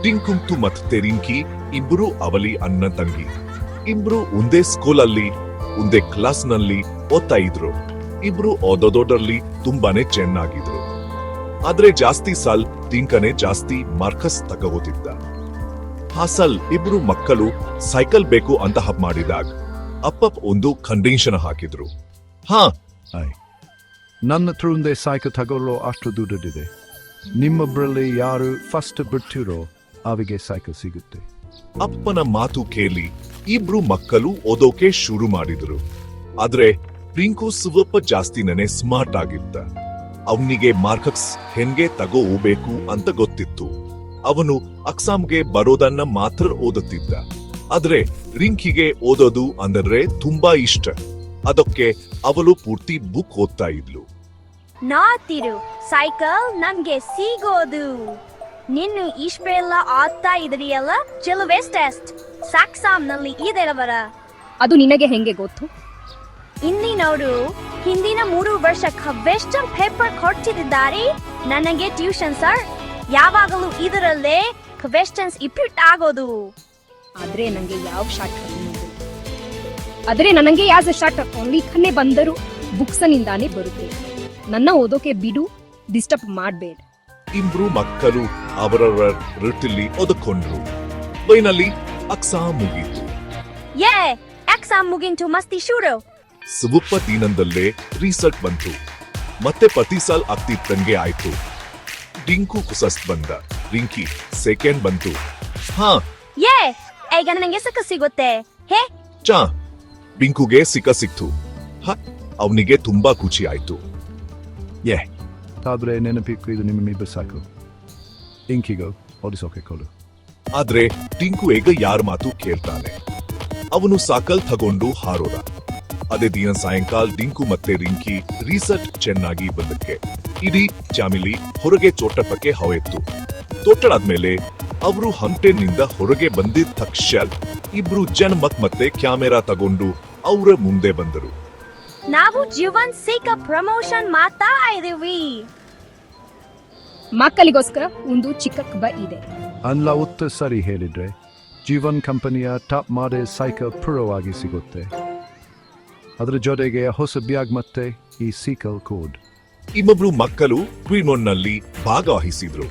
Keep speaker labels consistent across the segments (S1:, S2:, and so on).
S1: ಟಿಂಕುಂಟು ಮತ್ತೆ ರಿಂಕಿ ಇಬ್ರು ಅವಲಿ ಅಣ್ಣ ತಂಗಿ. ಇಬ್ರು ಒಂದೇ ಸ್ಕೂಲಲ್ಲಿ ಒಂದೇ ಕ್ಲಾಸ್ನಲ್ಲಿ ಓದ್ತಾ ಇದ್ರು. ಇಬ್ರು ಓದೋದರಲ್ಲಿ ತುಂಬಾನೇ ಚೆನ್ನಾಗಿದ್ರು. ಆದ್ರೆ ಜಾಸ್ತಿ ಸಾಲ್ ಟಿಂಕನೆ ಜಾಸ್ತಿ ಮಾರ್ಕಸ್ ತಗೋತಿದ್ದ. ಸಲ್ ಇಬ್ರು ಮಕ್ಕಳು ಸೈಕಲ್ ಬೇಕು ಅಂತ ಹಬ್ ಮಾಡಿದಾಗ ಅಪ್ಪಪ್ ಒಂದು ಕಂಡೀಷನ್ ಹಾಕಿದ್ರು.
S2: ನನ್ನ ಹತ್ರ ಒಂದೇ ಸೈಕಲ್ ತಗೊಳ್ಳೋ ಅಷ್ಟು ದುಡ್ಡಿದೆ. ನಿಮ್ಮೊಬ್ಬರಲ್ಲಿ ಯಾರು ಫಸ್ಟ್ ಬಿಡ್ತಿರೋ ಅವಿಗೆ ಸೈಕಲ್ ಸಿಗುತ್ತೆ.
S1: ಅಪ್ಪನ ಮಾತು ಕೇಳಿ ಇಬ್ರು ಮಕ್ಕಳು ಓದೋಕೆ ಶುರು ಮಾಡಿದ್ರು. ಆದ್ರೆ ರಿಂಕು ಸ್ವಲ್ಪ ಜಾಸ್ತಿನೇ ಸ್ಮಾರ್ಟ್ ಆಗಿದ್ದ. ಅವನಿಗೆ ಮಾರ್ಕ್ಸ್ ಹೆಂಗೆ ತಗೋಬೇಕು ಅಂತ ಗೊತ್ತಿತ್ತು. ಅವನು ಎಕ್ಸಾಮ್ಗೆ ಬರೋದನ್ನ ಮಾತ್ರ ಓದುತ್ತಿದ್ದ. ಆದ್ರೆ ರಿಂಕಿಗೆ ಓದೋದು ಅಂದ್ರೆ ತುಂಬಾ ಇಷ್ಟ. ಅದಕ್ಕೆ ಅವಳು ಪೂರ್ತಿ ಬುಕ್ ಓದ್ತಾ ಇದ್ಲು.
S3: ನಾತಿರು ಸೈಕಲ್ ನಮ್ಗೆ ಸಿಗೋದು. ನಿನ್ನು ಇಷ್ಟೆಲ್ಲ ಆಡ್ತಾ ಇದೆಯಲ್ಲ, ಚೆಲುವೆಸ್ ಟೆಸ್ಟ್ ಸಾಕ್ಸಾಮ್ನಲ್ಲಿ ಇದೆರವರ.
S4: ಅದು ನಿನಗೆ ಹೆಂಗೆ ಗೊತ್ತು?
S3: ಇಲ್ಲಿ ನೋಡು, ಹಿಂದಿನ 3 ವರ್ಷ ವೆಸ್ಟರ್ನ್ ಪೇಪರ್ ಕೊಡ್ತಿದ್ದಾರೆ ನನಗೆ ಟ್ಯೂಷನ್ ಸರ್. ಯಾವಾಗಲೂ ಇದರಲ್ಲೇ ಕ್ವೆಶ್ಚನ್ಸ್ ಇಪ್ಪಿಟ್ ಆಗೋದು.
S4: ಆದ್ರೆ ನನಗೆ ಯಾವ ಶಾರ್ಟ್ ಓನ್ಲಿ ಕನ್ನೆ ಬಂದರು ಬುಕ್ಸ್ ನಿಂದಾನೇ ಬರುತ್ತೆ. ನನ್ನ ಓದೋಕೆ ಬಿಡು, ಡಿಸ್ಟರ್ಬ್ ಮಾಡಬೇಡ.
S1: ಇಬ್ರು ಮಕ್ಕಳು ಅವರವರ ವೃತ್ತಿಲಿ ಓದಿಕೊಂಡ್ರು. ಬೈನಲ್ಲಿ ಎಕ್ಸಾಮ್ ಮುಗೀತು.
S3: ಎಕ್ಸಾಮ್ ಮುಗಿಂತು ಮಸ್ತಿ ಶುರು.
S1: ಸ್ವಲ್ಪ ದಿನದಲ್ಲೇ ರಿಸಲ್ಟ್ ಬಂತು. ಮತ್ತೆ ಪ್ರತಿ ಸಾಲ್ ಆಗ್ತಿದ್ದಂಗೆ ಆಯ್ತು. ಡಿಂಕು ಕುಸಸ್ ಬಂದ, ರಿಂಕಿ ಸೆಕೆಂಡ್ ಬಂತು.
S3: ಈಗ ನನಗೆ ಸಿಕ್ಕ ಸಿಗುತ್ತೆ.
S1: ಡಿಂಕುಗೆ ಸಿಕ್ತು. ಅವನಿಗೆ ತುಂಬಾ ಖುಷಿ ಆಯ್ತು.
S2: ಆದ್ರೆ ನೆನಪಿಕ್ಕು ಇದು ನಿಮ್ಮ ಸಾಕು. ಇಂಕಿಗೋ ಓಡಿಸೋಕೆ ಕೊಡು.
S1: ಆದ್ರೆ ಟಿಂಕು ಈಗ ಯಾರ ಮಾತು ಕೇಳ್ತಾನೆ. ಅವನು ಸಾಕಲ್ ತಗೊಂಡು ಹಾರೋದ. ಅದೇ ದಿನ ಸಾಯಂಕಾಲ ಡಿಂಕು ಮತ್ತೆ ರಿಂಕಿ ರಿಸಲ್ಟ್ ಚೆನ್ನಾಗಿ ಬಂದಕ್ಕೆ ಇಡೀ ಫ್ಯಾಮಿಲಿ ಹೊರಗೆ ಚೋಟಪಕ್ಕೆ ಹೊಯ್ತು. ತೋಟಡಾದ್ಮೇಲೆ ಅವರು ಹಂಟೆನಿಂದ ಹೊರಗೆ ಬಂದಿದ್ದ ತಕ್ಷಣ ಇಬ್ರು ಜನ ಮತ್ತೆ ಕ್ಯಾಮೆರಾ ತಗೊಂಡು ಅವರ ಮುಂದೆ ಬಂದರು.
S3: ನಾವು ಜೀವನ್ ಸಿಕ್ಕ ಪ್ರಮೋಷನ್ ಮಾಡ್ತಾ ಇದೀವಿ.
S4: ಮಕ್ಕಳಿಗೋಸ್ಕರ ಒಂದು ಚಿಕ್ಕ ಕಬ್ಬ ಇದೆ.
S2: ಅಲ್ಲ, ಉತ್ತರ ಸರಿ ಹೇಳಿದ್ರೆ ಜೀವನ್ ಕಂಪನಿಯ ಟಾಪ್ ಮಾಡೆಲ್ ಸೈಕಲ್ ಪ್ರೋ ಆಗಿ ಸಿಗುತ್ತೆ. ಅದರ ಜೊತೆಗೆ ಹೊಸ ಬ್ಯಾಗ್ ಮತ್ತೆ ಈ ಸೈಕಲ್ ಕೋಡ್.
S1: ಇನ್ನೊಬ್ರು ಮಕ್ಕಳು ಕ್ವೀನ್ನಲ್ಲಿ ಭಾಗವಹಿಸಿದ್ರು.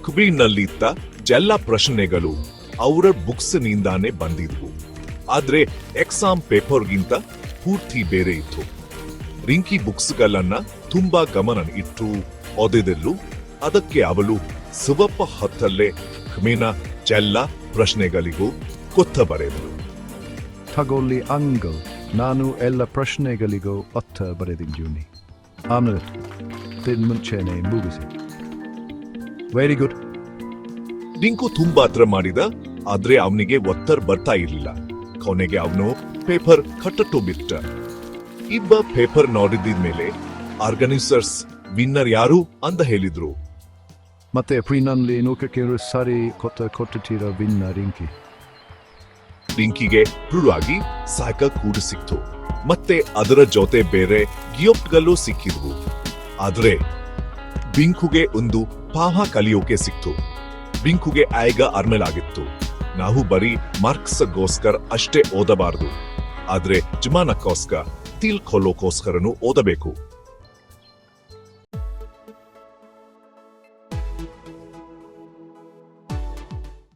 S1: ಕ್ವೀನ್ನಲ್ಲಿದ್ದ ಎಲ್ಲ ಪ್ರಶ್ನೆಗಳು ಅವರ ಬುಕ್ಸ್ ನಿಂದಾನೆ ಬಂದಿದ್ವು. ಆದ್ರೆ ಎಕ್ಸಾಮ್ ಪೇಪರ್ಗಿಂತ ಪೂರ್ತಿ ಬೇರೆ ಇತ್ತು. ರಿಂಕಿ ಬುಕ್ಸ್ಗಳನ್ನ ತುಂಬಾ ಗಮನ ಇಟ್ಟು ಓದಿದಳು. ಅದಕ್ಕೆ ಅವಳು ಸ್ವಲ್ಪ ಹೊತ್ತಲ್ಲೇ ಕ್ರಮೇಣ ಎಲ್ಲ ಪ್ರಶ್ನೆಗಳಿಗೂ ಕೊತ್ತ ಬರೆದಳು.
S2: ತಗೊಳ್ಳಿ ಅಂಗಲ್, ನಾನು ಎಲ್ಲ ಪ್ರಶ್ನೆಗಳಿಗೂ ಉತ್ತರ ಬರೆದಿದ್ದೀನಿ. ಆಮೇಲೆ ಮುಂಚೆನೆ ಮುಗಿಸಿ. Very good.
S1: ಡಿಂಕು ತುಂಬಾ ಹತ್ರ ಮಾಡಿದ, ಆದ್ರೆ ಅವನಿಗೆ ಉತ್ತರ ಬರ್ತಾ ಇರಲಿಲ್ಲ. ಕೊನೆಗೆ ಅವನು ಪೇಪರ್ ಕಟ್ಟಟ್ಟು ಬಿಟ್ಟ. ಇಬ್ಬ ಪೇಪರ್ ನೋಡಿದ್ಮೇಲೆ ಆರ್ಗನೈಸರ್ಸ್ ವಿನ್ನರ್ ಯಾರು ಅಂತ ಹೇಳಿದ್ರು.
S2: ಮತ್ತೆ ಪ್ರೀನಲ್ಲಿ ನೂಕಕ್ಕೆ ಸರಿ ಕೊಟ್ಟಿರೋ ವಿನ್ನರ್ ರಿಂಕಿ.
S1: ರಿಂಕಿಗೆ ಆಗಿ ಸೈಕಲ್ ಕೂಡ ಸಿಕ್ತು. ಮತ್ತೆ ಅದರ ಜೊತೆ ಬೇರೆ ಗಿಫ್ಟ್ಗಳು ಸಿಕ್ಕಿದ್ವು. ಆದ್ರೆ ಬಿಂಕುಗೆ ಒಂದು ಪಾಠ ಕಲಿಯೋಕೆ ಸಿಕ್ತು. ಬಿಂಕುಗೆ ಆಯ್ಗ ಅರ್ಮೇಲಾಗಿತ್ತು. ನಾವು ಬರೀ ಮಾರ್ಕ್ಸ್ಗೋಸ್ಕರ ಅಷ್ಟೇ ಓದಬಾರದು, ಆದ್ರೆ ಜಮಾನಕ್ಕೋಸ್ಕರ ತಿಳ್ಕೊಳ್ಳೋಕೋಸ್ಕರನೂ ಓದಬೇಕು.